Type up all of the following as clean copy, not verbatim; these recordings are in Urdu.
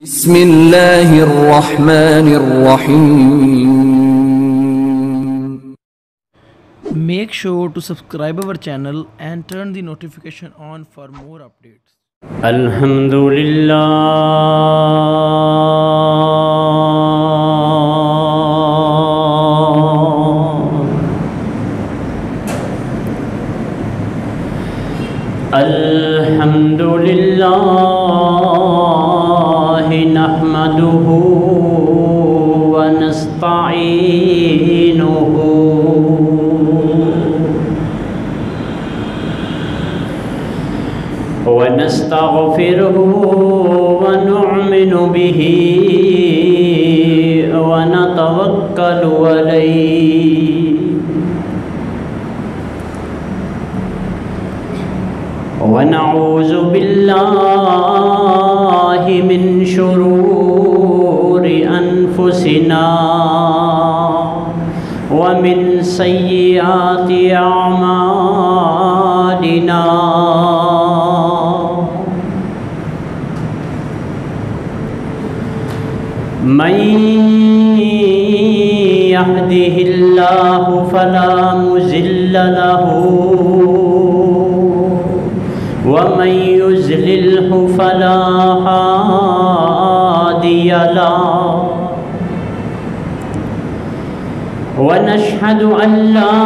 بسم اللہ الرحمن الرحیم. Make sure to subscribe our channel and turn the notification on for more updates. الحمدللہ الحمدللہ نحمده ونستعینه ونستغفره ونؤمن به ونتوكل عليه ونعوذ بالله من شرور أنفسنا ومن سيئات أعمالنا من يهده الله فلا مضل له ومن يضلله فلا هادي له ونشهد أن لا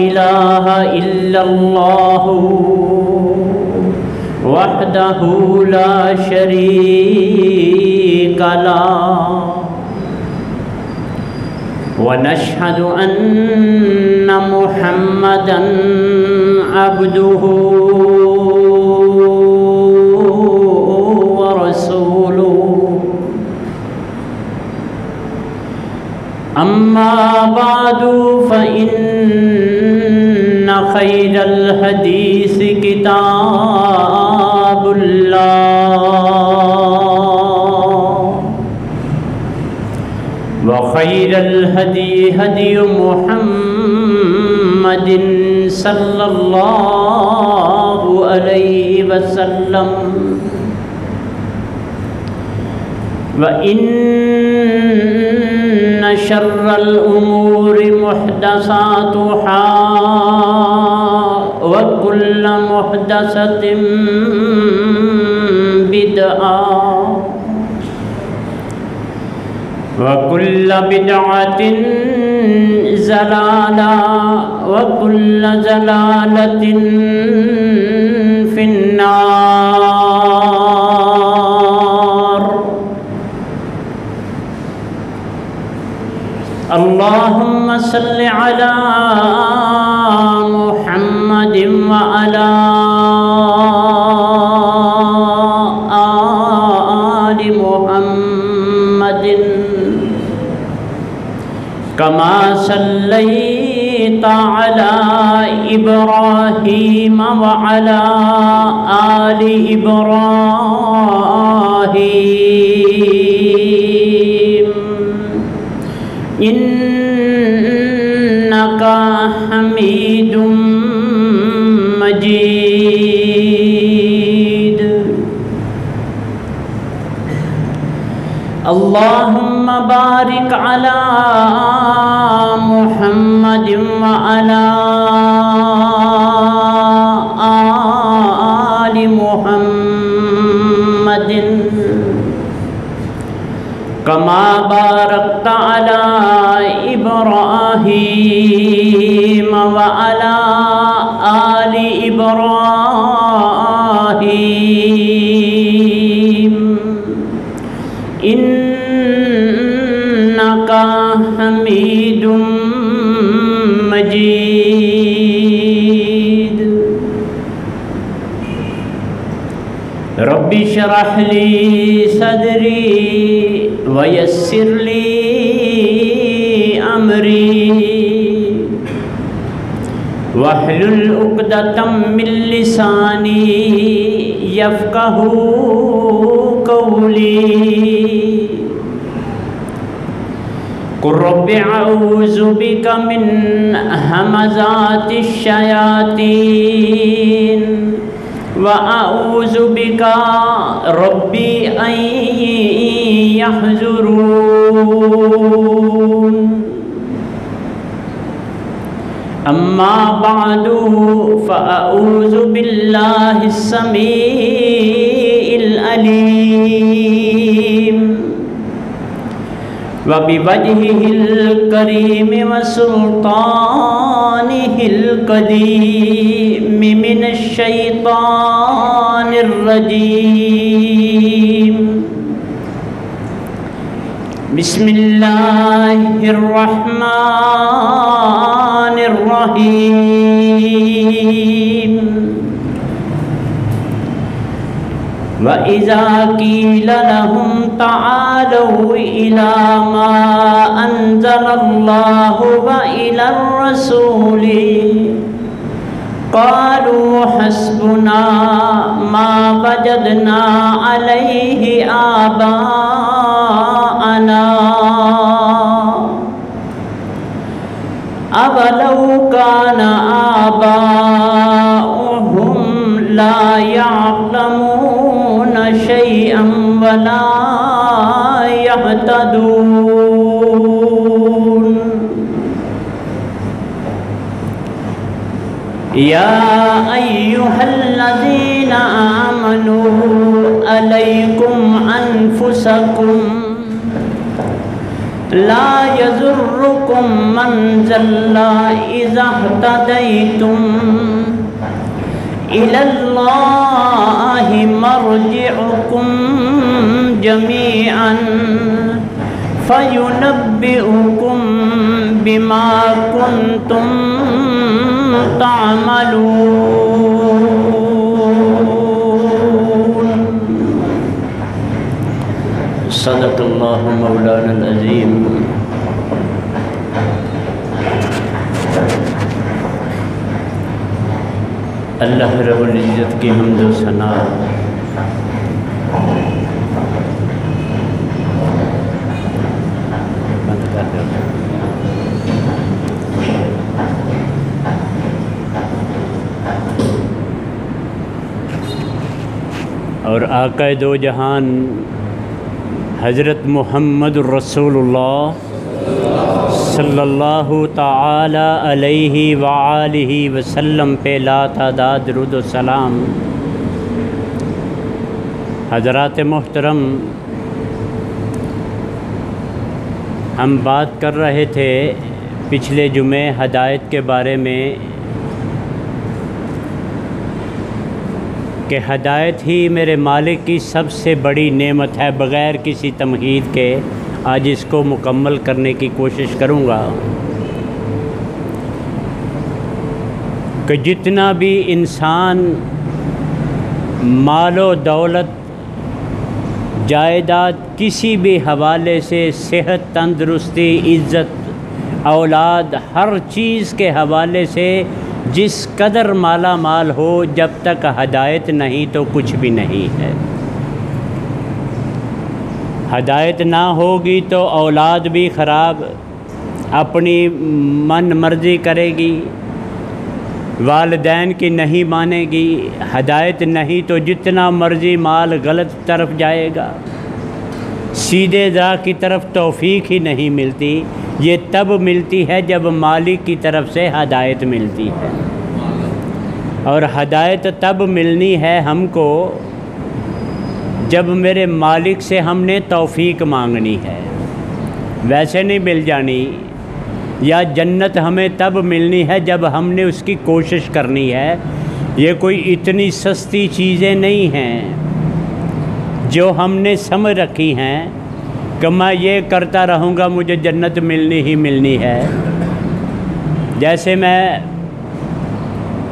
إله إلا الله وحده لا شريك له ونشهد أن محمدًا عبده ورسوله أما بعد فإن خير الحديث كتاب الله وخير الهدي هدي محمد صلى الله عليه وسلم وإن شر الأمور محدثاتها وكل محدثة بدعة وكل بدعة ضلالة وكل ضلالة في النار. اللهم صل على محمد وعلى آل محمد كما صليت على إبراهيم وعلى آل إبراهيم إنك حميد مجيد. اللهم بارك على محمد وعلى آل محمد كما باركت على إبراهيم وعلى آل إبراهيم إنك حميد مجيد. رب اشرح لي صدري ويسر لي أمري واحلل عقدة من لساني يفقهوا قولي. قل رب أعوذ بك من همزات الشياطين وأعوذ بك ربي أن يحضرون أما بعد فأعوذ بالله السميع العليم وبوجهه الكريم وسلطانه القديم من الشيطان الرجيم بسم الله الرحمن الرحيم وَإِذَا قِيلَ لَهُمْ تَعَالَوْا إِلَى مَا أَنزَلَ اللَّهُ وَإِلَى الرَّسُولِ قَالُوا حَسْبُنَا مَا وَجَدْنَا عَلَيْهِ آبَاءَنَا أَوَلَوْ كَانَ آبَاؤُهُمْ لَا يَعْلَمُونَ شيئا ولا يهتدون يا أيها الذين آمنوا عليكم أنفسكم لا يضركم من ضل إذا اهتديتم إلى الله مرجعكم جميعا فينبئكم بما كنتم تعملون صدق الله مولانا العظيم اللہ رب العزت کی حمد و ثنا بند کر دو اور آقا دو جہان حضرت محمد الرسول اللہ صلی اللہ تعالی علیہ وآلہ وسلم پہ لا تعداد درود و سلام۔ حضرات محترم، ہم بات کر رہے تھے پچھلے جمعے ہدایت کے بارے میں کہ ہدایت ہی میرے مالک کی سب سے بڑی نعمت ہے، بغیر کسی تمہید کے آج اس کو مکمل کرنے کی کوشش کروں گا کہ جتنا بھی انسان مال و دولت جائیداد کسی بھی حوالے سے، صحت، تندرستی، عزت، اولاد، ہر چیز کے حوالے سے جس قدر مالا مال ہو، جب تک ہدایت نہیں تو کچھ بھی نہیں ہے۔ ہدایت نہ ہوگی تو اولاد بھی خراب، اپنی من مرضی کرے گی، والدین کی نہیں مانے گی۔ ہدایت نہیں تو جتنا مرضی مال غلط طرف جائے گا، سیدھے راہ کی طرف توفیق ہی نہیں ملتی۔ یہ تب ملتی ہے جب مالک کی طرف سے ہدایت ملتی ہے، اور ہدایت تب ملنی ہے ہم کو جب میرے مالک سے ہم نے توفیق مانگنی ہے، ویسے نہیں مل جانی۔ یا جنت ہمیں تب ملنی ہے جب ہم نے اس کی کوشش کرنی ہے۔ یہ کوئی اتنی سستی چیزیں نہیں ہیں جو ہم نے سمجھ رکھی ہیں کہ میں یہ کرتا رہوں گا مجھے جنت ملنی ہی ملنی ہے۔ جیسے میں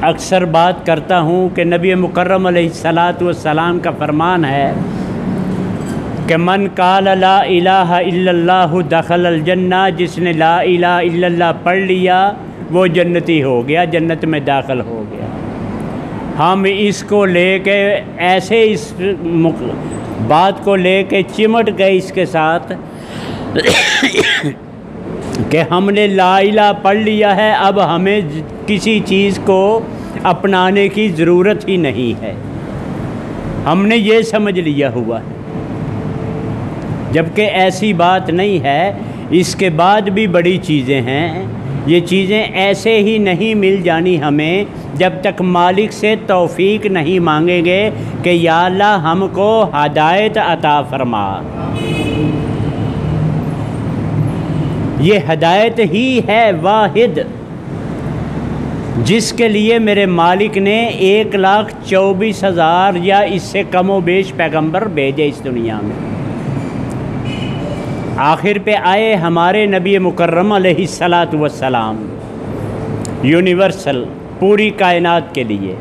اکثر بات کرتا ہوں کہ نبی مکرم علیہ السلام کا فرمان ہے کہ من قال لا الہ الا اللہ دخل الجنہ، جس نے لا الہ الا اللہ پڑھ لیا وہ جنتی ہو گیا، جنت میں داخل ہو گیا۔ ہم اس کو لے کے ایسے اس بات کو لے کے چمٹ گئے اس کے ساتھ کہ ہم نے لا الہ پڑھ لیا ہے، اب ہمیں کسی چیز کو اپنانے کی ضرورت ہی نہیں ہے۔ ہم نے یہ سمجھ لیا ہوا ہے، جبکہ ایسی بات نہیں ہے۔ اس کے بعد بھی بڑی چیزیں ہیں، یہ چیزیں ایسے ہی نہیں مل جانی ہمیں جب تک مالک سے توفیق نہیں مانگیں گے کہ یا اللہ ہم کو ہدایت عطا فرما۔ یہ ہدایت ہی ہے واحد جس کے لیے میرے مالک نے 1,24,000 یا اس سے کم و بیش پیغمبر بھیجے اس دنیا میں۔ آخر پہ آئے ہمارے نبی مکرم علیہ الصلاۃ والسلام، یونیورسل، پوری کائنات کے لیے،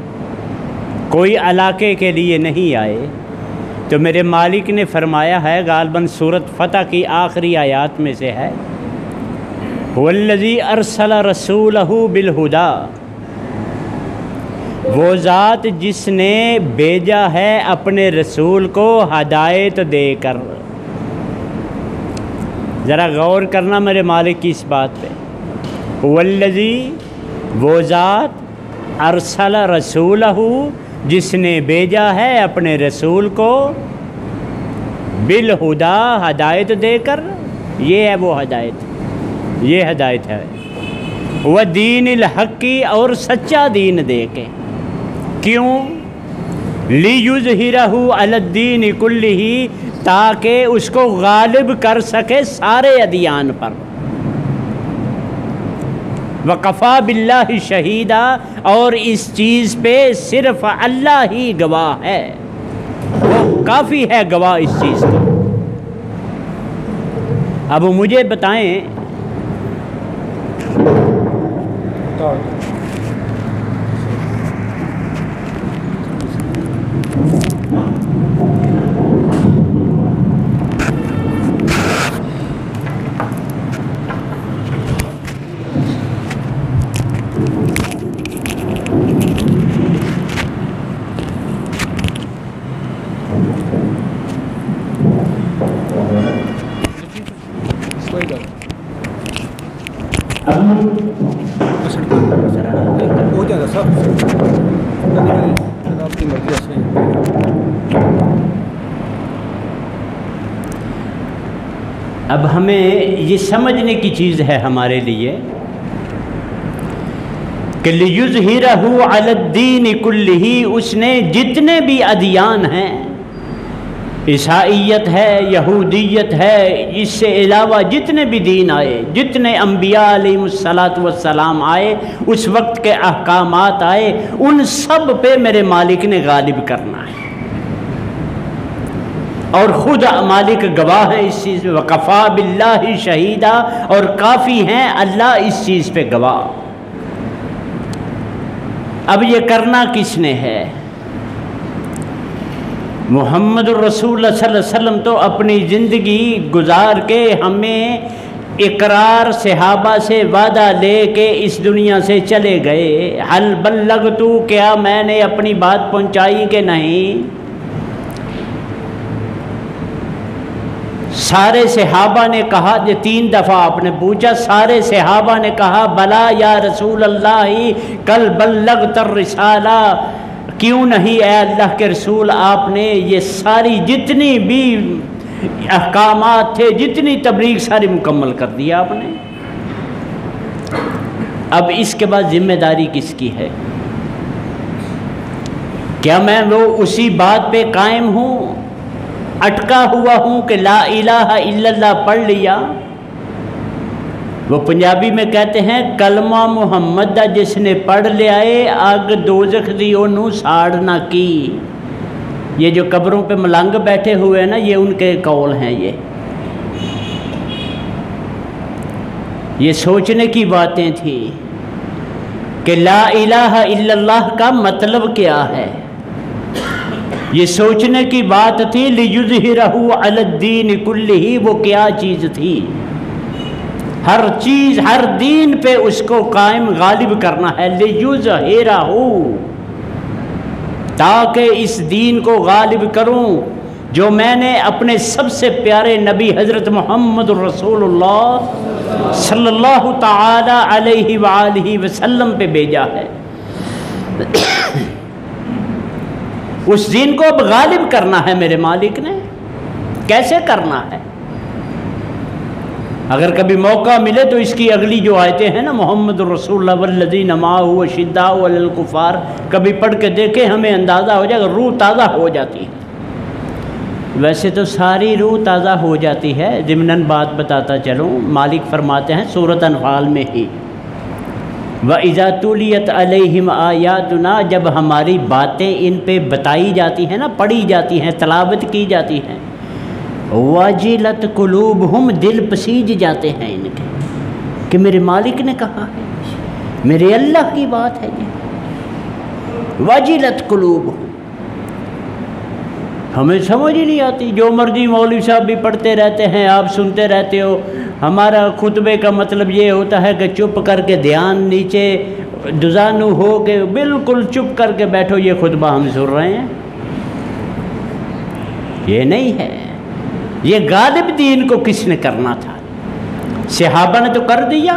کوئی علاقے کے لیے نہیں آئے۔ تو میرے مالک نے فرمایا ہے، غالباً سورۃ فتح کی آخری آیات میں سے ہے، وَالَّذِي أَرْسَلَ رَسُولَهُ بِالْهُدَى، وہ ذات جس نے بھیجا ہے اپنے رسول کو ہدایت دے کر۔ ذرا غور کرنا میرے مالک کی اس بات پہ، والذی، وہ ذات، ارسل رسولہ، جس نے بھیجا ہے اپنے رسول کو، بالہدا، ہدایت دے کر، یہ ہے وہ ہدایت، یہ ہدایت ہے، ودین الحق، اور سچا دین دے کے۔ کیوں؟ لیظہرہ علی الدین کلہ، تاکہ اس کو غالب کر سکے سارے ادیان پر۔ وکفیٰ باللہ شہیدا، اور اس چیز پہ صرف اللہ ہی گواہ ہے، وہ کافی ہے گواہ اس چیز کا۔ اب مجھے بتائیں، اب ہمیں یہ سمجھنے کی چیز ہے ہمارے لیے کہ لیظہرہ علی الدین کلہ، اس نے جتنے بھی ادیان ہیں، عیسائیت ہے، یہودیت ہے، اس سے علاوہ جتنے بھی دین آئے، جتنے انبیاء علیہ الصلاۃ والسلام آئے، اس وقت کے احکامات آئے، ان سب پہ میرے مالک نے غالب کرنا ہے، اور خود مالک گواہ ہے اس چیز پہ، وکفیٰ باللہ شہیدا، اور کافی ہیں اللہ اس چیز پہ گواہ۔ اب یہ کرنا کس نے ہے؟ محمد الرسول اللہ صلی اللہ علیہ وسلم تو اپنی زندگی گزار کے ہمیں اقرار صحابہ سے وعدہ لے کے اس دنیا سے چلے گئے، حل بلغت، کیا میں نے اپنی بات پہنچائی کہ نہیں؟ سارے صحابہ نے کہا، یہ 3 دفعہ آپ نے پوچھا، سارے صحابہ نے کہا بلا یا رسول اللہ کل بلغت الرسالہ، کیوں نہیں اے اللہ کے رسول، آپ نے یہ ساری جتنی بھی احکامات تھے، جتنی تبلیغ ساری مکمل کر دیا آپ نے۔ اب اس کے بعد ذمہ داری کس کی ہے؟ کیا میں وہ اسی بات پہ قائم ہوں، اٹکا ہوا ہوں کہ لا الہ الا اللہ پڑھ لیا؟ وہ پنجابی میں کہتے ہیں کلمہ محمد دا جس نے پڑھ لیا ہے، اگ دوزخ دی انہوں ساڑ نہ کی۔ یہ جو قبروں پہ ملنگ بیٹھے ہوئے ہیں نا، یہ ان کے قول ہیں۔ یہ سوچنے کی باتیں تھیں کہ لا الہ الا اللہ کا مطلب کیا ہے، یہ سوچنے کی بات تھی۔ لیظہرہ علی الدین کلہ، وہ کیا چیز تھی؟ ہر چیز، ہر دین پہ اس کو قائم غالب کرنا ہے، لیظہرہ، تاکہ اس دین کو غالب کروں جو میں نے اپنے سب سے پیارے نبی حضرت محمد رسول اللہ صلی اللہ تعالی علیہ وآلہ وسلم پہ بھیجا ہے۔ اس دین کو اب غالب کرنا ہے میرے مالک نے، کیسے کرنا ہے؟ اگر کبھی موقع ملے تو اس کی اگلی جو آیتیں ہیں نا، محمد رسول اللہ والذین معہ اشداء علی الکفار، کبھی پڑھ کے دیکھیں، ہمیں اندازہ ہو جائے گا، روح تازہ ہو جاتی ہے۔ ویسے تو ساری روح تازہ ہو جاتی ہے، ضمناً بات بتاتا چلوں، مالک فرماتے ہیں سورۃ انفال میں ہی، وَإِذَا تُلِيَتْ عَلَيْهِمْ آيَاتُنَا، جب ہماری باتیں ان پہ بتائی جاتی ہیں نا، پڑھی جاتی ہیں، تلاوت کی جاتی ہیں، وَجِلَتْ قُلُوبُهُمْ، دل پسیج جاتے ہیں ان کے کہ میرے مالک نے کہا ہے، میرے اللہ کی بات ہے یہ، وَجِلَتْ قُلُوبُهُمْ۔ ہمیں سمجھ ہی نہیں آتی، جو مرضی مولوی صاحب بھی پڑھتے رہتے ہیں، آپ سنتے رہتے ہو، ہمارا خطبے کا مطلب یہ ہوتا ہے کہ چپ کر کے دھیان نیچے دزانو ہو کے بالکل چپ کر کے بیٹھو، یہ خطبہ ہم سن رہے ہیں، یہ نہیں ہے۔ یہ غالب دین کو کس نے کرنا تھا؟ صحابہ نے تو کر دیا،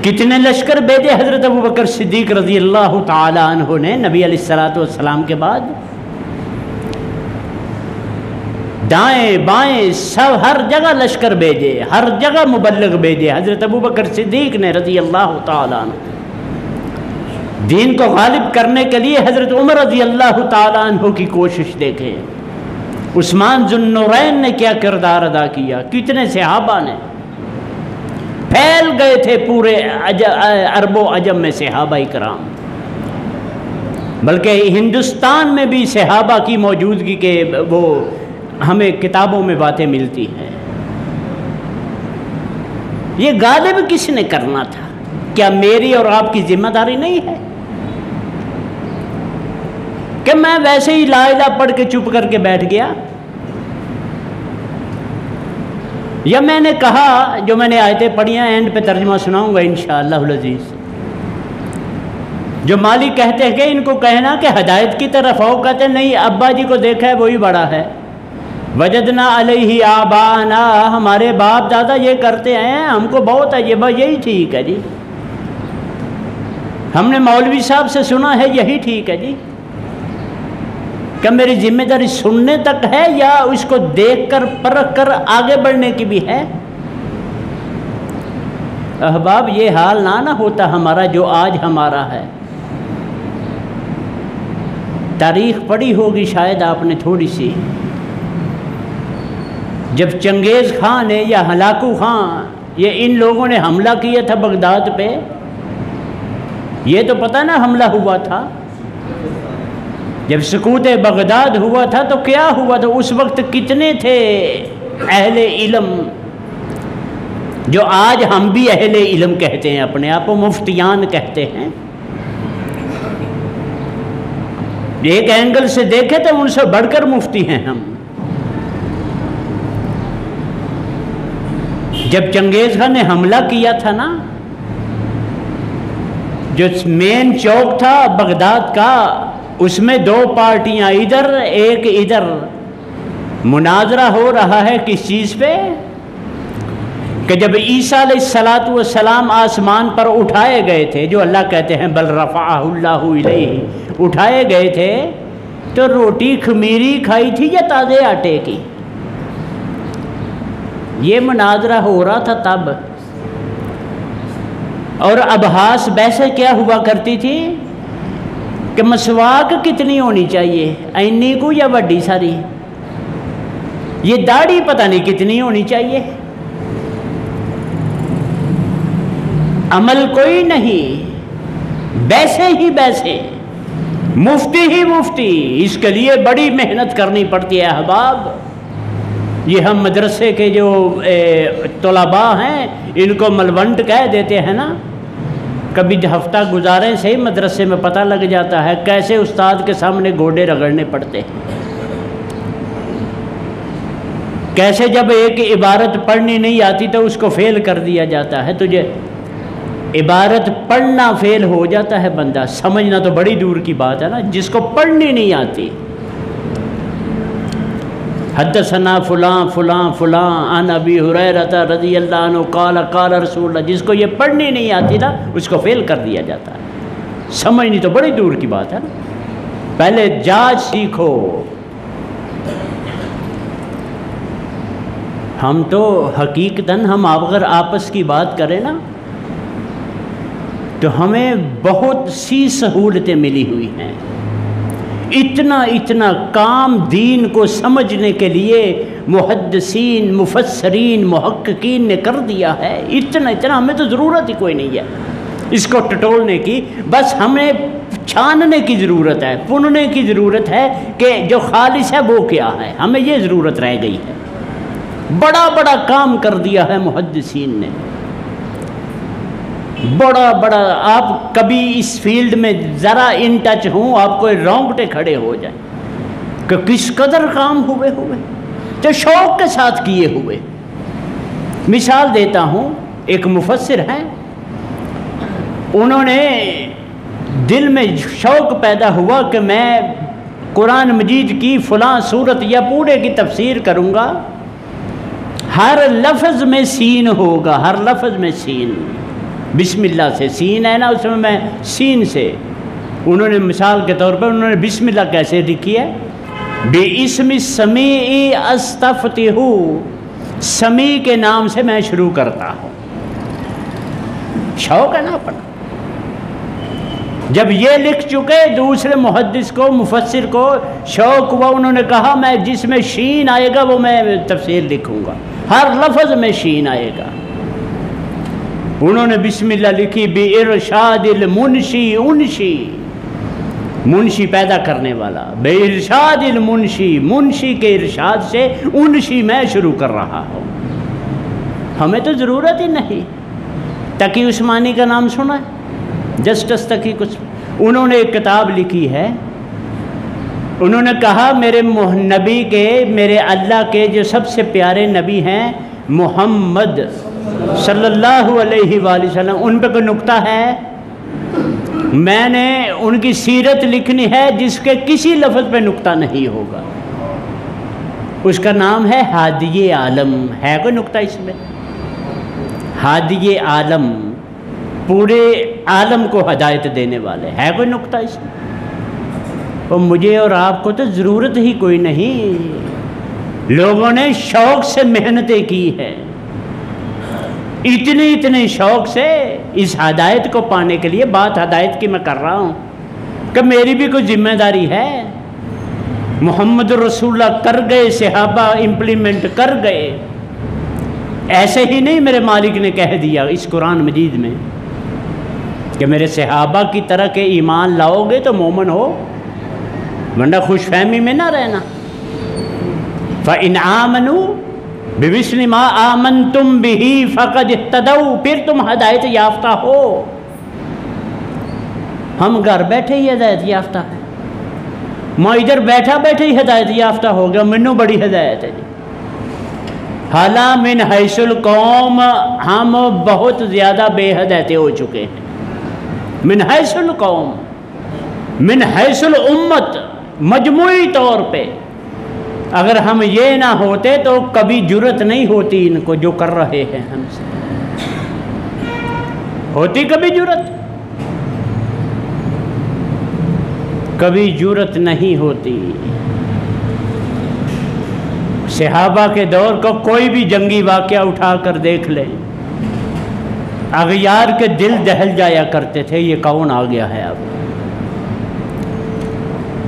کتنے لشکر بھیجے حضرت ابوبکر صدیق رضی اللہ تعالی عنہ نے نبی علیہ الصلوۃ والسلام کے بعد، دائیں بائیں سب ہر جگہ لشکر بھیجے، ہر جگہ مبلغ بھیجے، حضرت ابوبکر صدیق نے رضی اللہ تعالی عنہ۔ دین کو غالب کرنے کے لیے حضرت عمر رضی اللہ تعالی عنہ کی کوشش دیکھیں، عثمان ذو النورین نے کیا کردار ادا کیا، کتنے صحابہ نے پھیل گئے تھے پورے عرب و عجم میں صحابہ کرام، بلکہ ہندوستان میں بھی صحابہ کی موجودگی کے وہ ہمیں کتابوں میں باتیں ملتی ہیں۔ یہ غالب کس نے کرنا تھا؟ کیا میری اور آپ کی ذمہ داری نہیں ہے کہ میں ویسے ہی لا الہ پڑھ کے چپ کر کے بیٹھ گیا، یا میں نے کہا جو میں نے آیتیں پڑھی ہیں، اینڈ پہ ترجمہ سناؤں گا انشاءاللہ العزیز، جو مالک کہتے ہیں کہ ان کو کہنا کہ ہدایت کی طرف آؤ، کہتے ہیں نہیں، ابا جی کو دیکھا ہے وہی بڑا ہے، وجدنا علیہ آبانا، ہمارے باپ دادا یہ کرتے ہیں، ہم کو بہت ہے، یہی ٹھیک ہے جی، ہم نے مولوی صاحب سے سنا ہے یہی ٹھیک ہے جی۔ کہ میری ذمہ داری سننے تک ہے یا اس کو دیکھ کر پرکھ کر آگے بڑھنے کی بھی ہے؟ احباب یہ حال نہ ہوتا ہمارا جو آج ہمارا ہے۔ تاریخ پڑھی ہوگی شاید آپ نے تھوڑی سی، جب چنگیز خان نے یا ہلاکو خان، یہ ان لوگوں نے حملہ کیا تھا بغداد پہ، یہ تو پتہ نا حملہ ہوا تھا، جب سقوط بغداد ہوا تھا تو کیا ہوا تھا؟ اس وقت کتنے تھے اہل علم، جو آج ہم بھی اہل علم کہتے ہیں، اپنے آپ کو مفتیان کہتے ہیں، ایک اینگل سے دیکھے تو ان سے بڑھ کر مفتی ہیں ہم۔ جب چنگیز خان نے حملہ کیا تھا نا، جو مین چوک تھا بغداد کا، اس میں دو پارٹیاں ادھر ایک ادھر، مناظرہ ہو رہا ہے کس چیز پہ؟ کہ جب عیسیٰ علیہ السلام آسمان پر اٹھائے گئے تھے، جو اللہ کہتے ہیں بل رفعہ اللہ الیہ، اٹھائے گئے تھے تو روٹی خمیری کھائی تھی یا تازے آٹے کی؟ یہ مناظرہ ہو رہا تھا تب۔ اور ابحاث بحثیں کیا ہوا کرتی تھی کہ مسواک کتنی ہونی چاہیے، اینی کو یا وڈی ساری، یہ داڑھی پتہ نہیں کتنی ہونی چاہیے، عمل کوئی نہیں، بحثیں ہی بحثیں، مفتی ہی مفتی، اس کے لیے بڑی محنت کرنی پڑتی ہے احباب۔ یہ ہم مدرسے کے جو طلباء ہیں ان کو ملونٹ کہہ دیتے ہیں نا، کبھی ہفتہ گزاریں سے ہی مدرسے میں پتہ لگ جاتا ہے کیسے استاد کے سامنے گوڑے رگڑنے پڑتے ہیں، کیسے جب ایک عبارت پڑھنی نہیں آتی تو اس کو فیل کر دیا جاتا ہے، تجھے عبارت پڑھنا فیل ہو جاتا ہے بندہ، سمجھنا تو بڑی دور کی بات ہے نا، جس کو پڑھنی نہیں آتی۔ حدثنا فلاں فلاں فلاں عن ابی ہریرہ رضی اللہ عنہ قال قال رسول اللہ، جس کو یہ پڑھنی نہیں آتی نا اس کو فیل کر دیا جاتا ہے، سمجھنی تو بڑی دور کی بات ہے نا۔ پہلے جانچ سیکھو۔ ہم تو حقیقتاً ہم اگر آپس کی بات کریں نا تو ہمیں بہت سی سہولتیں ملی ہوئی ہیں، اتنا کام دین کو سمجھنے کے لیے محدثین، مفسرین، محققین نے کر دیا ہے، اتنا ہمیں تو ضرورت ہی کوئی نہیں ہے اس کو ٹٹولنے کی، بس ہمیں چھاننے کی ضرورت ہے، پننے کی ضرورت ہے کہ جو خالص ہے وہ کیا ہے، ہمیں یہ ضرورت رہ گئی ہے۔ بڑا کام کر دیا ہے محدثین نے، بڑا آپ کبھی اس فیلڈ میں ذرا ان ٹچ ہوں آپ کو رونگٹے کھڑے ہو جائیں کہ کس قدر کام ہوئے تو شوق کے ساتھ کیے ہوئے۔ مثال دیتا ہوں، ایک مفسر ہیں، انہوں نے دل میں شوق پیدا ہوا کہ میں قرآن مجید کی فلاں صورت یا پورے کی تفسیر کروں گا، ہر لفظ میں سین ہوگا، ہر لفظ میں سین، بسم اللہ سے سین ہے نا، اس میں سین سے انہوں نے مثال کے طور پر انہوں نے بسم اللہ کیسے لکھی ہے، بِاسْمِ السَّمِيعِ أَسْتَفْتِحُ، سمیع کے نام سے میں شروع کرتا ہوں۔ شوق ہے نا اپنا، جب یہ لکھ چکے دوسرے محدث کو، مفسر کو شوق ہوا، انہوں نے کہا میں جس میں شین آئے گا وہ میں تفسیر لکھوں گا، ہر لفظ میں شین آئے گا۔ انہوں نے بسم اللہ لکھی، بِإِرْشَادِ الْمُنْشِي، انشی، منشی پیدا کرنے والا، بِإِرْشَادِ الْمُنْشِي، منشی کے ارشاد سے انشی میں شروع کر رہا ہوں۔ ہمیں تو ضرورت ہی نہیں۔ تقی عثمانی کا نام سنا ہے؟ جسٹس تقی کچھ، انہوں نے ایک کتاب لکھی ہے، انہوں نے کہا میرے نبی کے، میرے اللہ کے جو سب سے پیارے نبی ہیں محمد صلی اللہ علیہ وآلہ وسلم، ان پہ کوئی نکتہ ہے؟ میں نے ان کی سیرت لکھنی ہے جس کے کسی لفظ پہ نکتہ نہیں ہوگا، اس کا نام ہے ہادی عالم۔ ہے کوئی نکتہ اس میں؟ ہادی عالم، پورے عالم کو ہدایت دینے والے، ہے کوئی نکتہ اس میں؟ اور مجھے اور آپ کو تو ضرورت ہی کوئی نہیں، لوگوں نے شوق سے محنتیں کی ہے، اتنے شوق سے اس ہدایت کو پانے کے لیے۔ بات ہدایت کی میں کر رہا ہوں کہ میری بھی کوئی ذمہ داری ہے، محمد رسول اللہ کر گئے، صحابہ امپلیمنٹ کر گئے، ایسے ہی نہیں میرے مالک نے کہہ دیا اس قرآن مجید میں کہ میرے صحابہ کی طرح کے ایمان لاؤ گے تو مومن ہو، ورنہ خوش فہمی میں نہ رہنا۔ فَإِنْ آمَنُوا بِمِثْلِ مَا آمَنْتُمْ بِهِ فَقَدِ اهْتَدَوْا، پھر تم ہدایت یافتہ ہو۔ ہم گھر بیٹھے ہی ہدایت یافتہ ہیں، میں ادھر بیٹھا ہی ہدایت یافتہ ہو گیا، منو بڑی ہدایت ہے جی۔ حالا من حیث القوم ہم بہت زیادہ بے ہدایت ہو چکے ہیں، من حیث القوم، من حیث الامت، مجموعی طور پہ اگر ہم یہ نہ ہوتے تو کبھی جرت نہیں ہوتی ان کو جو کر رہے ہیں ہم سے، ہوتی کبھی جرت؟ کبھی جرت نہیں ہوتی۔ صحابہ کے دور کو کوئی بھی جنگی واقعہ اٹھا کر دیکھ لیں، اغیار کے دل دہل جایا کرتے تھے، یہ کون آ گیا ہے اب،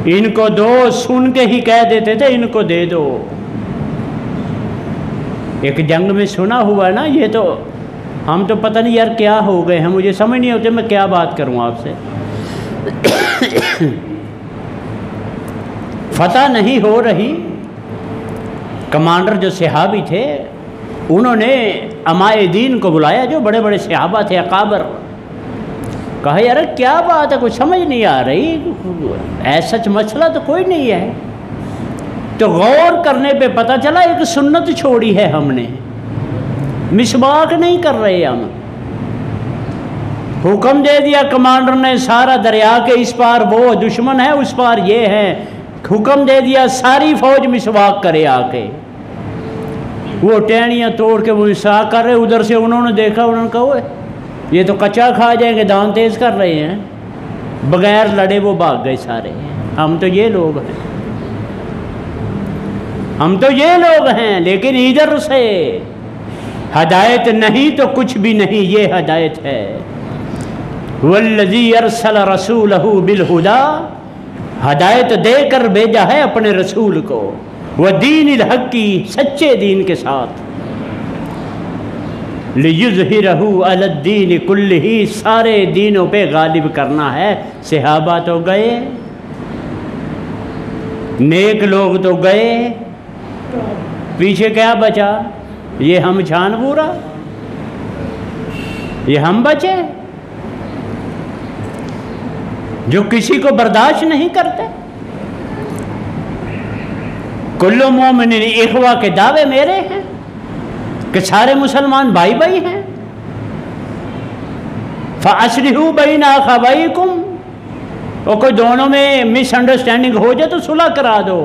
ان کو دو، سن کے ہی کہہ دیتے تھے ان کو دے دو۔ ایک جنگ میں سنا ہوا ہے نا، یہ تو ہم تو پتہ نہیں یار کیا ہو گئے ہیں، مجھے سمجھ نہیں ہوتے میں کیا بات کروں آپ سے۔ فتح نہیں ہو رہی، کمانڈر جو صحابی تھے انہوں نے امائے دین کو بلایا، جو بڑے بڑے صحابہ تھے اکابر، کہا یار کیا بات ہے، کچھ سمجھ نہیں آ رہی، ایسا مسئلہ تو کوئی نہیں ہے۔ تو غور کرنے پہ پتہ چلا ایک سنت چھوڑی ہے ہم نے، مسواک نہیں کر رہے ہم۔ حکم دے دیا کمانڈر نے، سارا دریا کے اس پار وہ دشمن ہے، اس پار یہ ہے، حکم دے دیا ساری فوج مسواک کرے آ کے۔ وہ ٹہنیاں توڑ کے وہ مسواک کر رہے، ادھر سے انہوں نے دیکھا، انہوں نے کہا اوئے یہ تو کچا کھا جائیں گے، دان تیز کر رہے ہیں، بغیر لڑے وہ بھاگ گئے سارے۔ ہم تو یہ لوگ ہیں، ہم تو یہ لوگ ہیں، لیکن ادھر سے ہدایت نہیں تو کچھ بھی نہیں، یہ ہدایت ہے۔ والذی ارسل رسولہ بالہدی، ہدایت دے کر بھیجا ہے اپنے رسول کو، ودین الحق کی، سچے دین کے ساتھ، لیظہرہ علی الدین کلہ، سارے دینوں پہ غالب کرنا ہے۔ صحابہ تو گئے، نیک لوگ تو گئے، پیچھے کیا بچا؟ یہ ہم چھان پورا، یہ ہم بچے جو کسی کو برداشت نہیں کرتے۔ کل مومن اخوہ کے دعوے میرے ہیں کہ سارے مسلمان بھائی بھائی ہیں۔ فَأَصْلِحُوا بَيْنَ أَخَوَيْكُمْ، اور کوئی دونوں میں مس انڈرسٹینڈنگ ہو جائے تو صلح کرا دو،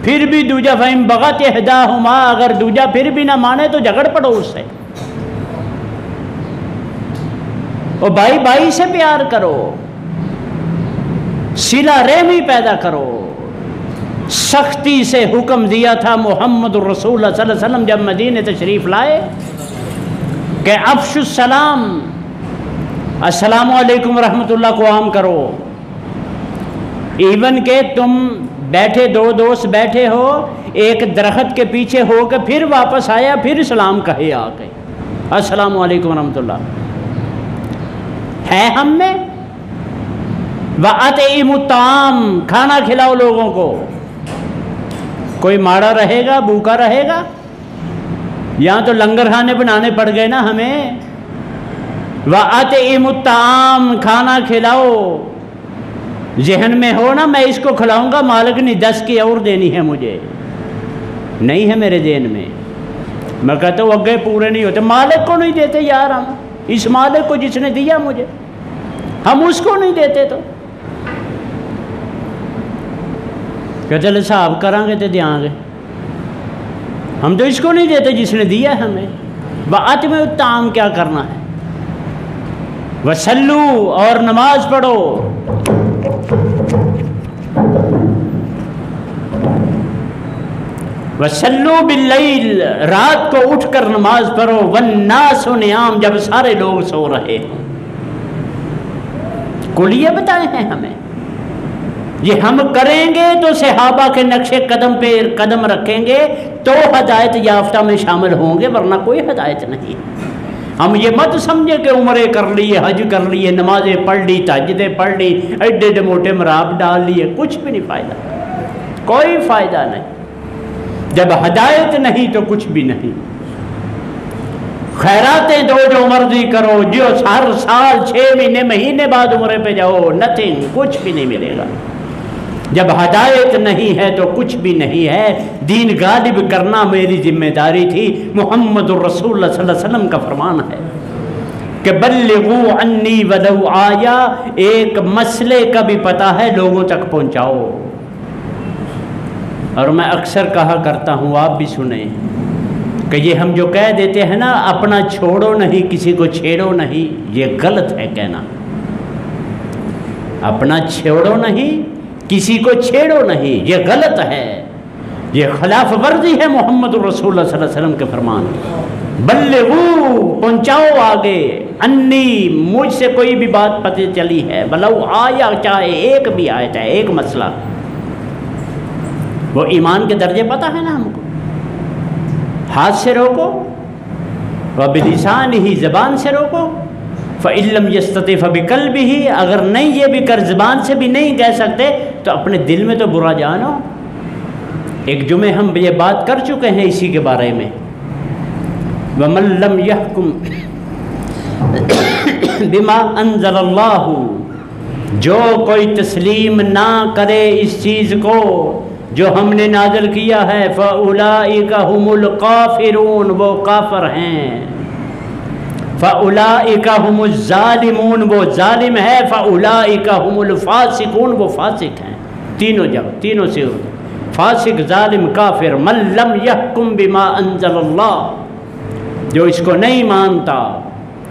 پھر بھی دوجا فَإِن بَغَتْ إِحْدَاهُمَا، اگر دوجا پھر بھی نہ مانے تو جھگڑ پڑو اس سے، اور بھائی بھائی سے پیار کرو، صلہ رحمی پیدا کرو۔ سختی سے حکم دیا تھا محمد الرسول اللہ صلی اللہ علیہ وسلم جب مدینہ تشریف لائے کہ افش السلام، السلام علیکم ورحمۃ اللہ کو عام کرو۔ ایون کہ تم بیٹھے، دو دوست بیٹھے ہو، ایک درخت کے پیچھے ہو کے پھر واپس آیا، پھر سلام کہے آ کے السلام علیکم ورحمۃ اللہ، ہے ہم میں۔ وَأَطْعِمُوا الطَّعَامَ، کھانا کھلاؤ لوگوں کو۔ کوئی مارا رہے گا، بھوکا رہے گا؟ یہاں تو لنگر خانے بنانے پڑ گئے نا ہمیں۔ وَأَطْعِمُوا الطَّعَامَ، کھانا کھلاؤ۔ ذہن میں ہو نا میں اس کو کھلاؤں گا، مالک نے 10 کی اور دینی ہے مجھے، نہیں ہے میرے ذہن میں۔ میں کہتا ہوں اگے پورے نہیں ہوتے، مالک کو نہیں دیتے یار ہم، اس مالک کو جس نے دیا مجھے، ہم اس کو نہیں دیتے تو کہ چل حساب کریں گے تو دیں گے، ہم تو اس کو نہیں دیتے جس نے دیا ہے ہمیں۔ وَأَطْعِمُوا الطَّعَامَ کیا کرنا ہے؟ وَصَلُّوا، اور نماز پڑھو۔ وَصَلُّوا بِاللَّيْلِ، رات کو اٹھ کر نماز پڑھو۔ وَالنَّاسُ نِيَامٌ، جب سارے لوگ سو رہے ہیں۔ کلیے بتائے ہیں ہمیں، یہ ہم کریں گے تو صحابہ کے نقش قدم پہ قدم رکھیں گے تو ہدایت یافتہ میں شامل ہوں گے، ورنہ کوئی ہدایت نہیں۔ ہم یہ مت سمجھے کہ عمرے کر لیے، حج کر لیے، نمازیں پڑھ لی، تہجدیں پڑھ لی، ایڈے ایڈے موٹے مراب ڈال لیے، کچھ بھی نہیں فائدہ، کوئی فائدہ نہیں۔ جب ہدایت نہیں تو کچھ بھی نہیں۔ خیراتیں دو جو مرضی کرو، جو ہر سال 6 مہینے مہینے بعد عمرے پہ جاؤ، نتھنگ، کچھ بھی نہیں ملے گا۔ جب ہدایت نہیں ہے تو کچھ بھی نہیں ہے۔ دین غالب کرنا میری ذمہ داری تھی، محمد الرسول اللہ صلی اللہ علیہ وسلم کا فرمان ہے کہ بلغوا عنی ولو آیا، ایک مسئلے کا بھی پتہ ہے لوگوں تک پہنچاؤ۔ اور میں اکثر کہا کرتا ہوں، آپ بھی سنیں، کہ یہ ہم جو کہہ دیتے ہیں نا اپنا چھوڑو نہیں کسی کو چھیڑو نہیں، یہ غلط ہے کہنا۔ اپنا چھوڑو نہیں کسی کو چھیڑو نہیں، یہ غلط ہے، یہ خلاف ورزی ہے محمد الرسول اللہ صلی اللہ علیہ وسلم کے فرمان۔ بلغو، پہنچاؤ آگے، انی، مجھ سے کوئی بھی بات پتہ چلی ہے، بلو آیا، چاہے ایک بھی آیت ہے، ایک مسئلہ، وہ ایمان کے درجے پتہ ہے نا ہم کو۔ ہاتھ سے روکو، وبلسانہ، زبان سے روکو، فَإِن لَّمْ يَسْتَطِعْ فَبِقَلْبِهِ، اگر نہیں یہ بھی کر زبان سے بھی نہیں کہہ سکتے تو اپنے دل میں تو برا جانو۔ ایک جمعے ہم یہ بات کر چکے ہیں اسی کے بارے میں، وَمَن لَّمْ يَحْكُمْ بِمَا أَنزَلَ اللَّهُ، جو کوئی تسلیم نہ کرے اس چیز کو جو ہم نے نازل کیا ہے، فَأُولَٰئِكَ هُمُ الْكَافِرُونَ، وہ کافر ہیں۔ فَأُولَٰئِكَ هُمُ الظَّالِمُونَ، وہ ظالم ہے۔ فَأُولَٰئِكَ هُمُ الْفَاسِقُونَ، وہ فاسق ہیں۔ تینوں جگہ، تینوں سے فاسق، ظالم، کافر۔ مَن لَّمْ يَحْكُم بِمَا أَنزَلَ اللَّهُ، جو اس کو نہیں مانتا۔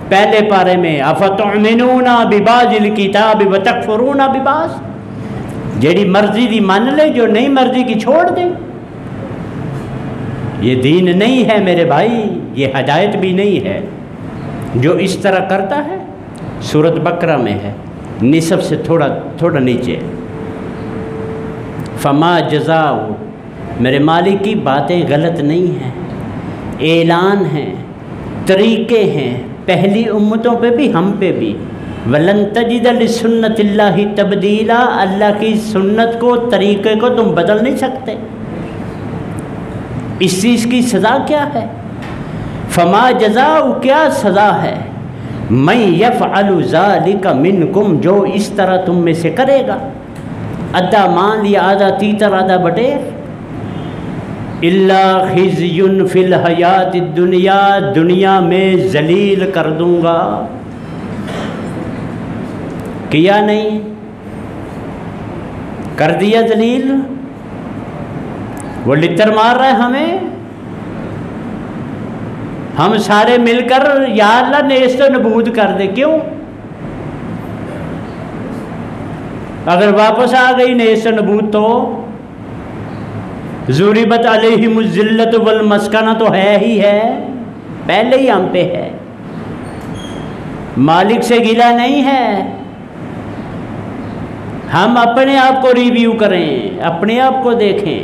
پہلے پارے میں أَفَتُؤْمِنُونَ بِبَعْضِ الْكِتَابِ وَتَكْفُرُونَ بِبَعْضٍ، جیڑی مرضی دی مان لے، جو نہیں مرضی کی چھوڑ دے۔ یہ دین نہیں ہے میرے بھائی، یہ ہدایت بھی نہیں ہے۔ جو اس طرح کرتا ہے، سورۃ بقرہ میں ہے، نصف سے تھوڑا نیچے، فما جزاء، میرے مالک کی باتیں غلط نہیں ہیں، اعلان ہیں، طریقے ہیں، پہلی امتوں پہ بھی ہم پہ بھی۔ وَلَن تَجِدَ لِسُنَّتِ اللَّهِ تَبْدِيلًا، اللہ کی سنت کو، طریقے کو تم بدل نہیں سکتے۔ اس چیز کی سزا کیا ہے؟ فما جزاء، کیا سزا ہے؟ مَن يَفْعَلُ ذَلِكَ مِنْكُمْ، جو اس طرح تم میں سے کرے گا، آدھا مان لیا، آدھا تیتر، آدھا بٹیر، إِلَّا خِزْيٌ فِي الْحَيَاةِ الدُّنْيَا، دنیا میں ذلیل کر دوں گا۔ کیا نہیں؟ کر دیا ذلیل۔ وہ لتر مار رہا ہے ہمیں، ہم سارے مل کر یا اللہ نیست و نبود کر دے۔ کیوں؟ اگر واپس آ گئی نیست و نبود تو ضربت علیہم الذلۃ والمسکنہ تو ہے ہی ہے، پہلے ہی ہم پہ ہے، مالک سے گلہ نہیں ہے۔ ہم اپنے آپ کو ریویو کریں، اپنے آپ کو دیکھیں۔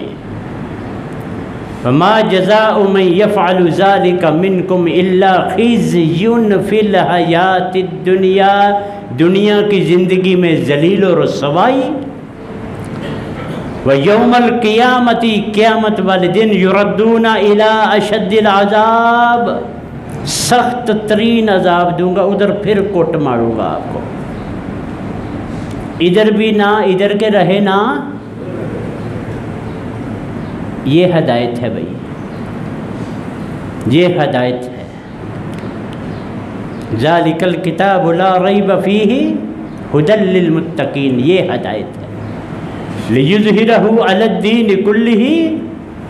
فما جزاء من يفعل ذلك منكم الا خزي في الحیاۃ الدنیا، دنیا کی زندگی میں ذلیل و رسوائی۔ وَيَوْمَ الْقِيَامَةِ، قیامت والے دن، يُرَدُّونَ إِلَىٰ أَشَدِّ الْعَذَابِ، سخت ترین عذاب دوں گا، ادھر پھر کوٹ ماروں گا آپ کو، ادھر بھی نہ، ادھر کے رہے نہ۔ یہ ہدایت ہے بھائی، یہ ہدایت ہے۔ ذَلِكَ الْكِتَابُ لَا رَيْبَ فِيهِ هُدًى لِّلْمُتَّقِينَ، یہ ہدایت ہے۔ لِيُظْهِرَهُ عَلَى الدِّينِ كُلِّهِ،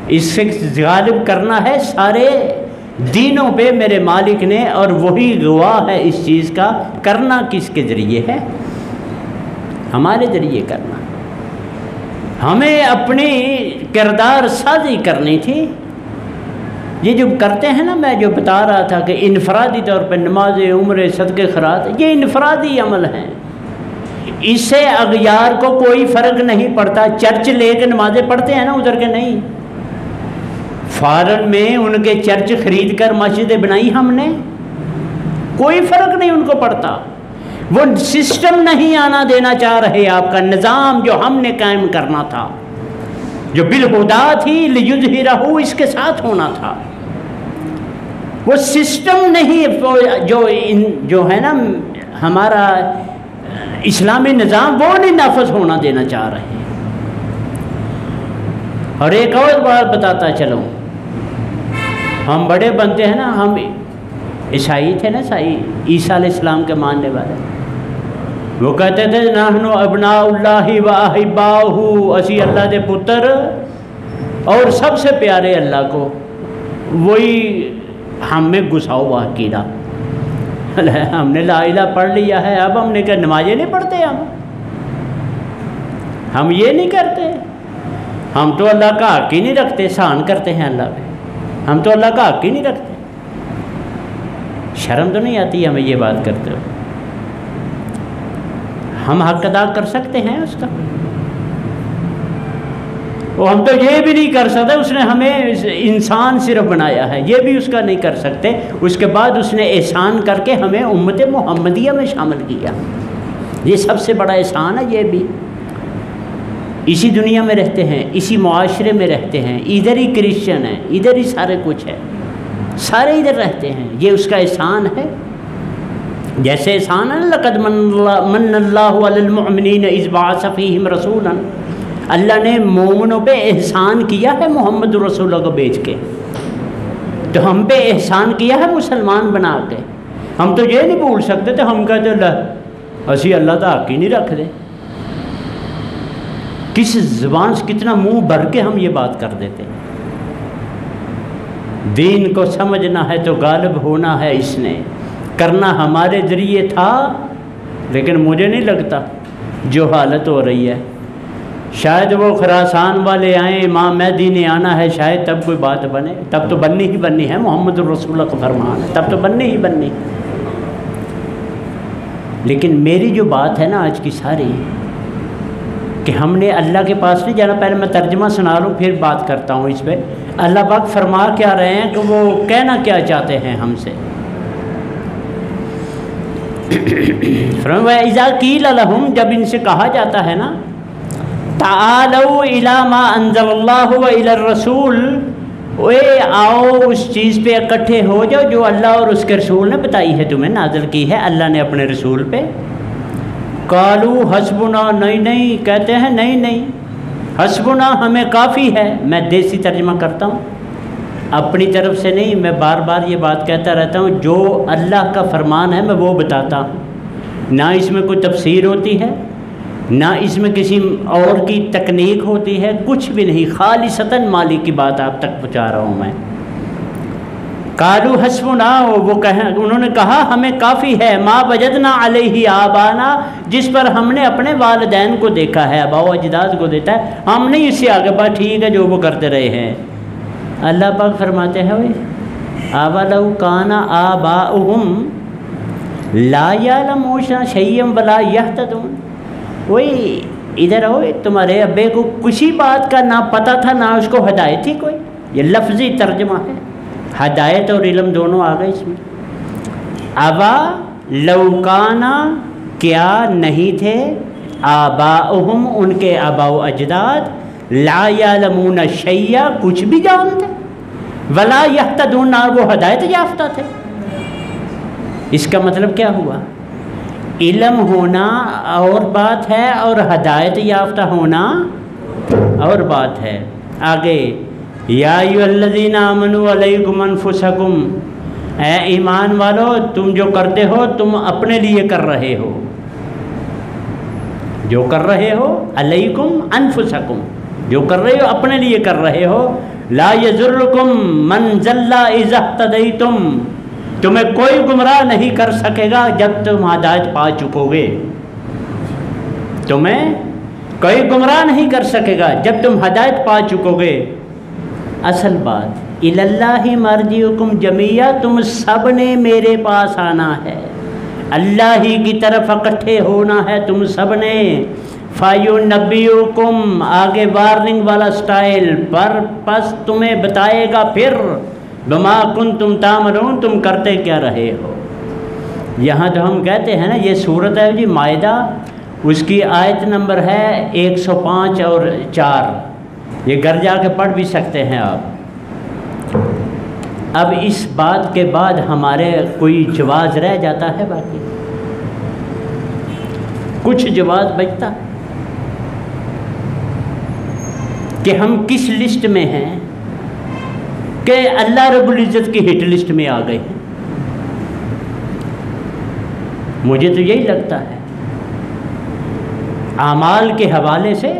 اس سے غالب کرنا ہے سارے دینوں پہ میرے مالک نے، اور وہی گواہ ہے اس چیز کا۔ کرنا کس کے ذریعے ہے؟ ہمارے ذریعے کرنا۔ ہمیں اپنی کردار سازی کرنی تھی۔ یہ جو کرتے ہیں نا، میں جو بتا رہا تھا کہ انفرادی طور پہ نماز، عمرے، صدقے، خیرات، یہ انفرادی عمل ہیں، اس سے اغیار کو کوئی فرق نہیں پڑتا۔ چرچ لے کے نمازیں پڑھتے ہیں نا، ادھر کے نہیں۔ فارن میں ان کے چرچ خرید کر مسجدیں بنائی ہم نے، کوئی فرق نہیں ان کو پڑتا۔ وہ سسٹم نہیں آنا دینا چاہ رہے، آپ کا نظام جو ہم نے قائم کرنا تھا، جو بالہدا تھی، لیظہرہ، اس کے ساتھ ہونا تھا۔ وہ سسٹم نہیں، جو ہے نا ہمارا اسلامی نظام، وہ نہیں نافذ ہونا دینا چاہ رہے۔ اور ایک اور بات بتاتا چلوں، ہم بڑے بنتے ہیں نا، ہم عیسائی تھے نا، عیسیٰ علیہ السلام کے ماننے والے، وہ کہتے تھے نحن ابناء اللہ و احباؤہ، اسی اللہ دے پتر اور سب سے پیارے اللہ کو۔ وہی ہم میں گھسا ہوا کیڑا، ہم نے لا الہ پڑھ لیا ہے، اب ہم نے کہا نمازیں نہیں پڑھتے، ہم یہ نہیں کرتے، ہم تو اللہ کا حق ہی نہیں رکھتے، احسان کرتے ہیں اللہ پہ، ہم تو اللہ کا حق ہی نہیں رکھتے۔ شرم تو نہیں آتی ہمیں یہ بات کرتے ہو؟ ہم حق ادا کر سکتے ہیں اس کا؟ وہ ہم تو یہ بھی نہیں کر سکتے، اس نے ہمیں انسان صرف بنایا ہے، یہ بھی اس کا نہیں کر سکتے۔ اس کے بعد اس نے احسان کر کے ہمیں امت محمدیہ میں شامل کیا، یہ سب سے بڑا احسان ہے۔ یہ بھی اسی دنیا میں رہتے ہیں، اسی معاشرے میں رہتے ہیں، ادھر ہی کرسچن ہیں، ادھر ہی سارے کچھ ہے، سارے ادھر رہتے ہیں، یہ اس کا احسان ہے۔ جیسے احسان ہے لقد من اللہ علی المؤمنین اذ بعث فیہم رسولا، اللہ نے مومنوں پہ احسان کیا ہے محمد رسول اللہ کو بھیج کے، تو ہم پہ احسان کیا ہے مسلمان بنا کے۔ ہم تو یہ نہیں بھول سکتے تو ہم کہتے اللہ اسی اللہ کا حق ہی نہیں رکھ دے، کس زبان سے کتنا منہ بھر کے ہم یہ بات کر دیتے۔ دین کو سمجھنا ہے تو غالب ہونا ہے، اس نے کرنا ہمارے ذریعے تھا، لیکن مجھے نہیں لگتا جو حالت ہو رہی ہے شاید وہ خراسان والے آئیں، امام مہدی نے آنا ہے، شاید تب کوئی بات بنے، تب تو بننی ہی بننی ہے، محمد الرسول اللہ کا فرمان ہے، تب تو بننی ہی بننی۔ لیکن میری جو بات ہے نا آج کی ساری، کہ ہم نے اللہ کے پاس نہیں جانا۔ پہلے میں ترجمہ سنا لوں پھر بات کرتا ہوں اس پہ۔ اللہ پاک فرما کیا رہے ہیں کہ وہ کہنا کیا چاہتے ہیں ہم سے۔ فرمایا اذا قیل لہم، جب ان سے کہا جاتا ہے نا، تعالوا الی ما انزل اللہ و الی الرسول، اے آؤ اس چیز پہ اکٹھے ہو جاؤ جو اللہ اور اس کے رسول نے بتائی ہے، تمہیں نازل کی ہے اللہ نے اپنے رسول پہ۔ قالوا حسبنا، نہیں کہتے ہیں نہیں حسبنا ہمیں کافی ہے۔ میں دیسی ترجمہ کرتا ہوں، اپنی طرف سے نہیں، میں بار بار یہ بات کہتا رہتا ہوں، جو اللہ کا فرمان ہے میں وہ بتاتا ہوں، نہ اس میں کوئی تفسیر ہوتی ہے، نہ اس میں کسی اور کی تکنیک ہوتی ہے، کچھ بھی نہیں، خالصتاً مالک کی بات آپ تک پہنچا رہا ہوں میں۔ قالوا حسبنا، انہوں نے کہا ہمیں کافی ہے، ما وجدنا علیہ آبانا، جس پر ہم نے اپنے والدین کو دیکھا ہے، آباء و اجداد کو دیتا ہے، ہم نہیں اس سے آگے بات، ٹھیک ہے جو وہ کرتے رہے ہیں۔ اللہ پاک فرماتے ہیں اولو کان آباؤہم لا یعلمون شیئا ولا یہتدون، وہی ادھر ہو، تمہارے ابے کو کسی بات کا نہ پتہ تھا نہ اس کو ہدایت تھی کوئی۔ یہ لفظی ترجمہ ہے، ہدایت اور علم دونوں آ گئے اس میں۔ ابا لوکانا، کیا نہیں تھے، آباؤہم ان کے آباء و اجداد، لا یعلمون شیئا کچھ بھی جانتے، ولا یہتدون نہ وہ ہدایت یافتہ تھے۔ اس کا مطلب کیا ہوا؟ علم ہونا اور بات ہے اور ہدایت یافتہ ہونا اور بات ہے۔ آگے یا ایھا الذین آمنوا علیکم انفسکم، اے ایمان والو تم جو کرتے ہو تم اپنے لیے کر رہے ہو، جو کر رہے ہو، علیکم انفسکم، جو کر رہے ہو اپنے لیے کر رہے ہو، لا یضرکم من ضل اذا اہتدیتم، تمہیں کوئی گمراہ نہیں کر سکے گا جب تم ہدایت پا چکو گے، تمہیں کوئی گمراہ نہیں کر سکے گا جب تم ہدایت پا چکو گے۔ اصل بات الی اللہ مرجعکم جمیعا، تم سب نے میرے پاس آنا ہے، اللہ ہی کی طرف اکٹھے ہونا ہے تم سب نے۔ فَيُنَبِّئُكُمْ، آگے وارننگ والا سٹائل پر، پس تمہیں بتائے گا پھر، بما کنتم تعملون، تم کرتے کیا رہے ہو۔ یہاں جو ہم کہتے ہیں نا یہ صورت ہے جی مائدہ، اس کی آیت نمبر ہے 105 اور 4، یہ گھر جا کے پڑھ بھی سکتے ہیں آپ۔ اب اس بات کے بعد ہمارے کوئی جواز رہ جاتا ہے؟ باقی کچھ جواز بچتا ہے کہ ہم کس لسٹ میں ہیں، کہ اللہ رب العزت کی ہٹ لسٹ میں آ گئے ہیں۔ مجھے تو یہی لگتا ہے اعمال کے حوالے سے،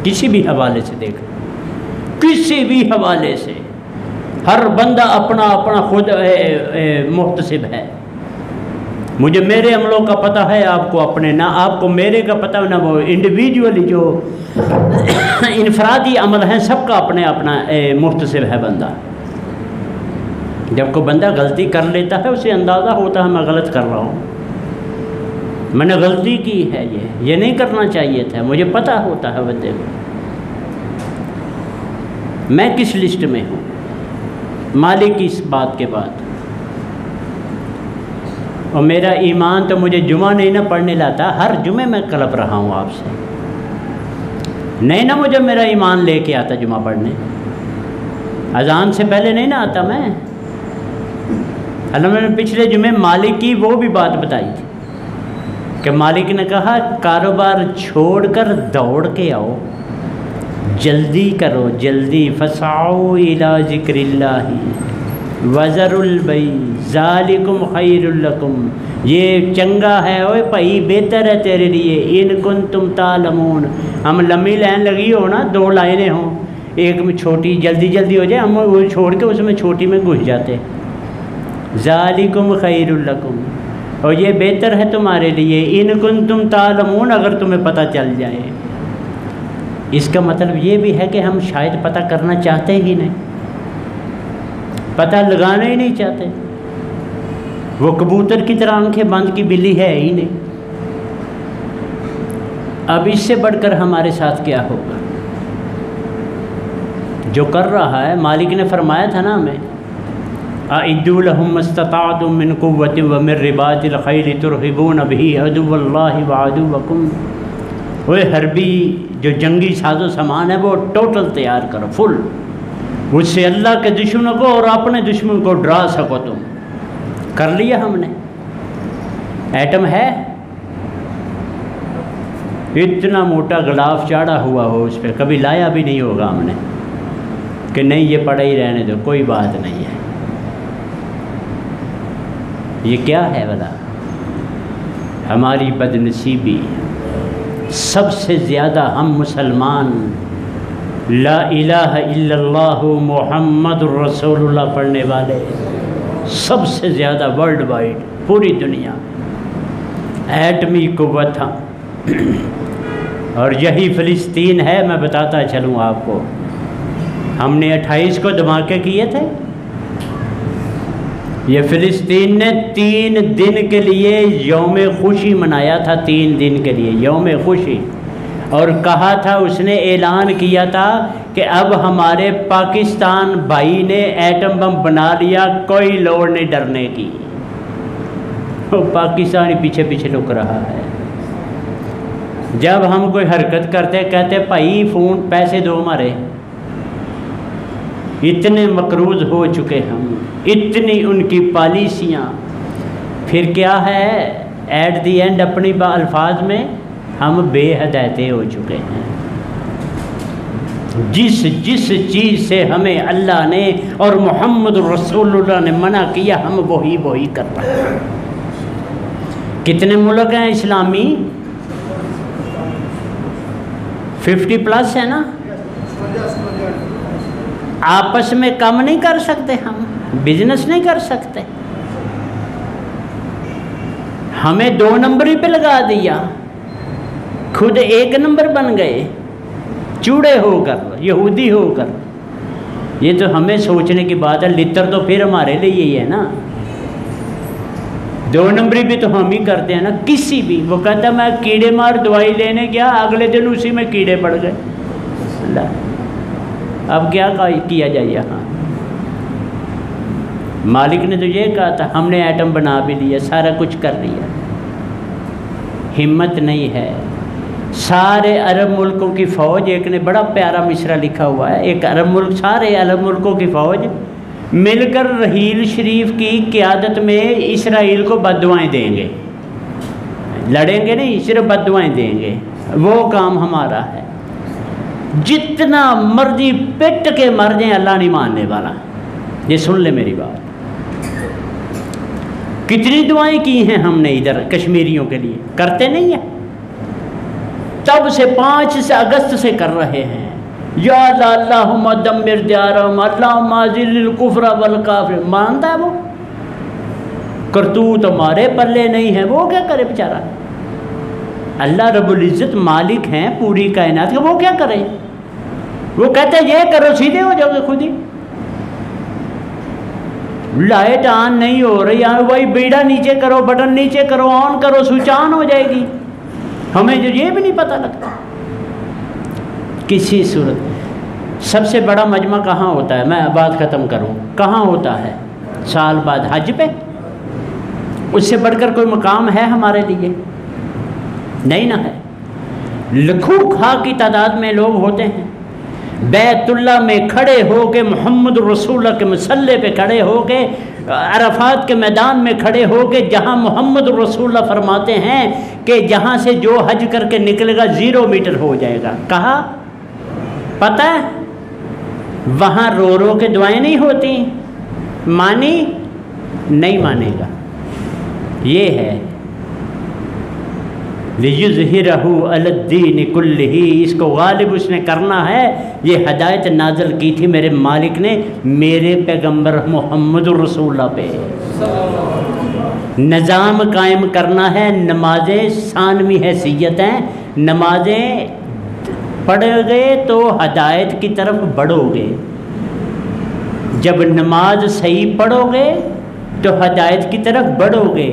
کسی بھی حوالے سے دیکھ، کسی بھی حوالے سے ہر بندہ اپنا اپنا خود محتسب ہے۔ مجھے میرے عملوں کا پتہ ہے، آپ کو اپنے، نہ آپ کو میرے کا پتہ، نہ وہ انڈیویجولی جو انفرادی عمل ہیں سب کا اپنے اپنا محتسب ہے بندہ۔ جب کوئی بندہ غلطی کر لیتا ہے اسے اندازہ ہوتا ہے میں غلط کر رہا ہوں، میں نے غلطی کی ہے، یہ نہیں کرنا چاہیے تھا، مجھے پتہ ہوتا ہے بندے کو میں کس لسٹ میں ہوں، مالک کی اس بات کے بعد۔ اور میرا ایمان تو مجھے جمعہ نہیں نہ پڑھنے لاتا، ہر جمعے میں کلپ رہا ہوں آپ سے، نہیں نہ مجھے میرا ایمان لے کے آتا جمعہ پڑھنے، اذان سے پہلے نہیں نہ آتا میں۔ اللہ نے پچھلے جمعے مالک کی وہ بھی بات بتائی تھی کہ مالک نے کہا کاروبار چھوڑ کر دوڑ کے آؤ، جلدی کرو جلدی، فسعوا الی ذکر اللہ وذروا البیع ذالکم خیر لکم، یہ چنگا ہے اوے بھائی، بہتر ہے تیرے لیے، ان کنتم تعلمون۔ ہم لمبی لائن لگی ہو نا، 2 لائنیں ہوں، ایک میں چھوٹی جلدی جلدی ہو جائے، ہم وہ چھوڑ کے اس میں چھوٹی میں گھس جاتے۔ ذالکم خیر لکم، اور یہ بہتر ہے تمہارے لیے ان کنتم تعلمون، اگر تمہیں پتہ چل جائے۔ اس کا مطلب یہ بھی ہے کہ ہم شاید پتہ کرنا چاہتے ہی نہیں، پتہ لگانا ہی نہیں چاہتے۔ وہ کبوتر کی طرح آنکھیں بند کی بلی ہے ہی نہیں۔ اب اس سے بڑھ کر ہمارے ساتھ کیا ہوگا؟ جو کر رہا ہے، مالک نے فرمایا تھا نا ہمیں، اعدوا لهم ما استطعتم من قوة ومن رباط الخيل ترهبون به عدو الله وعدوكم۔ وہ حربی جو جنگی ساز و سامان ہے وہ ٹوٹل تیار کرو، فل، اس سے اللہ کے دشمنوں کو اور اپنے دشمن کو ڈرا سکو تم۔ کر لیا ہم نے۔ ایٹم ہے، اتنا موٹا غلاف چاڑا ہوا ہو اس پہ، کبھی لایا بھی نہیں ہوگا ہم نے کہ نہیں یہ پڑا ہی رہنے دو، کوئی بات نہیں ہے۔ یہ کیا ہے بھلا؟ ہماری بدنصیبی۔ سب سے زیادہ ہم مسلمان لا الہ الا اللہ محمد رسول اللہ پڑھنے والے سب سے زیادہ ورلڈ وائڈ پوری دنیا میں ایٹمی قوت ہاں۔ اور یہی فلسطین ہے، میں بتاتا چلوں آپ کو، ہم نے 28 کو دھماکے کیے تھے، یہ فلسطین نے 3 دن کے لیے یوم خوشی منایا تھا، 3 دن کے لیے یوم خوشی، اور کہا تھا، اس نے اعلان کیا تھا کہ اب ہمارے پاکستان بھائی نے ایٹم بم بنا لیا، کوئی لوڑ نہیں ڈرنے کی۔ وہ پاکستانی پیچھے پیچھے رک رہا ہے۔ جب ہم کوئی حرکت کرتے کہتے بھائی فون پیسے دو ہمارے، اتنے مقروض ہو چکے ہم، اتنی ان کی پالیسیاں۔ پھر کیا ہے ایٹ دی اینڈ اپنی الفاظ میں ہم بے ہدایتے ہو چکے ہیں۔ جس چیز سے ہمیں اللہ نے اور محمد رسول اللہ نے منع کیا، ہم وہی کر رہے ہیں۔ کتنے ملک ہیں اسلامی؟ 50+ ہے نا۔ آپس میں کم نہیں کر سکتے، ہم بزنس نہیں کر سکتے، ہمیں 2 نمبری پہ لگا دیا، خود 1 نمبر بن گئے، چوڑے ہو کر، یہودی ہو کر۔ یہ تو ہمیں سوچنے کی بات ہے، لتر تو پھر ہمارے لیے ہی ہے نا۔ 2 نمبری بھی تو ہم ہی کرتے ہیں نا، کسی بھی۔ وہ کہتا ہے میں کیڑے مار دوائی لینے گیا، اگلے دن اسی میں کیڑے پڑ گئے۔ اللہ، اب کیا کیا جائے یہاں؟ مالک نے تو یہ کہا تھا، ہم نے ایٹم بنا بھی لیا، سارا کچھ کر لیا، ہمت نہیں ہے۔ سارے عرب ملکوں کی فوج، ایک نے بڑا پیارا مصرع لکھا ہوا ہے، ایک عرب ملک، سارے عرب ملکوں کی فوج مل کر رحیل شریف کی قیادت میں اسرائیل کو بددعائیں دیں گے، لڑیں گے نہیں، صرف بددعائیں دیں گے۔ وہ کام ہمارا ہے، جتنا مرضی پٹ کے مر جائیں اللہ نہیں ماننے والا۔ یہ سن لے میری بات، کتنی دعائیں کی ہیں ہم نے ادھر کشمیریوں کے لیے، کرتے نہیں ہیں؟ تب سے 5 اگست سے کر رہے ہیں، یا اللہ اللہم دمر دیارہم اللہم اذل الکفر والکافر۔ مانتا ہے وہ؟ کرتوت ہمارے پلے نہیں ہے، وہ کیا کرے بیچارہ؟ اللہ رب العزت مالک ہیں پوری کائنات کے، وہ کیا کرے؟ وہ کہتے ہیں یہ کرو سیدھے ہو جاؤ گے خود ہی۔ لائٹ آن نہیں ہو رہی، وہی بیڑا نیچے کرو، بٹن نیچے کرو، آن کرو، سوئچ آن ہو جائے گی۔ ہمیں جو یہ بھی نہیں پتہ لگتا کسی صورت۔ سب سے بڑا مجمع کہاں ہوتا ہے؟ میں بات ختم کروں، کہاں ہوتا ہے؟ سال بعد حج پہ۔ اس سے بڑھ کر کوئی مقام ہے ہمارے لیے؟ نہیں نہ ہے۔ لکھوں کھا کی تعداد میں لوگ ہوتے ہیں، بیت اللہ میں کھڑے ہو کے، محمد رسول اللہ کے مصلی پہ کھڑے ہو کے، عرفات کے میدان میں کھڑے ہو کے، جہاں محمد رسول اللہ فرماتے ہیں کہ جہاں سے جو حج کر کے نکلے گا 0 میٹر ہو جائے گا۔ کہا پتہ ہے؟ وہاں رو رو کے دعائیں نہیں ہوتی، مانی نہیں مانے گا۔ یہ ہے لِيُظْهِرَهُ عَلَى الدِّينِ كُلِّهِ، اس کو غالب اس نے کرنا ہے۔ یہ ہدایت نازل کی تھی میرے مالک نے میرے پیغمبر محمد رسول اللہ پہ۔ نظام قائم کرنا ہے. نمازیں ثانوی حیثیت ہیں. نمازیں پڑھو گے تو ہدایت کی طرف بڑھو گے. جب نماز صحیح پڑھو گے تو ہدایت کی طرف بڑھو گے.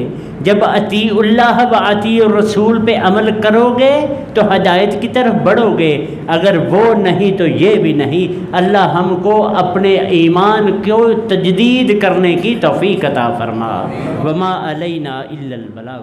جب اطیع اللہ و اطیع الرسول پہ عمل کرو گے تو ہدایت کی طرف بڑھو گے. اگر وہ نہیں تو یہ بھی نہیں. اللہ ہم کو اپنے ایمان کو تجدید کرنے کی توفیق عطا فرما. وما علینا الا البلاغ.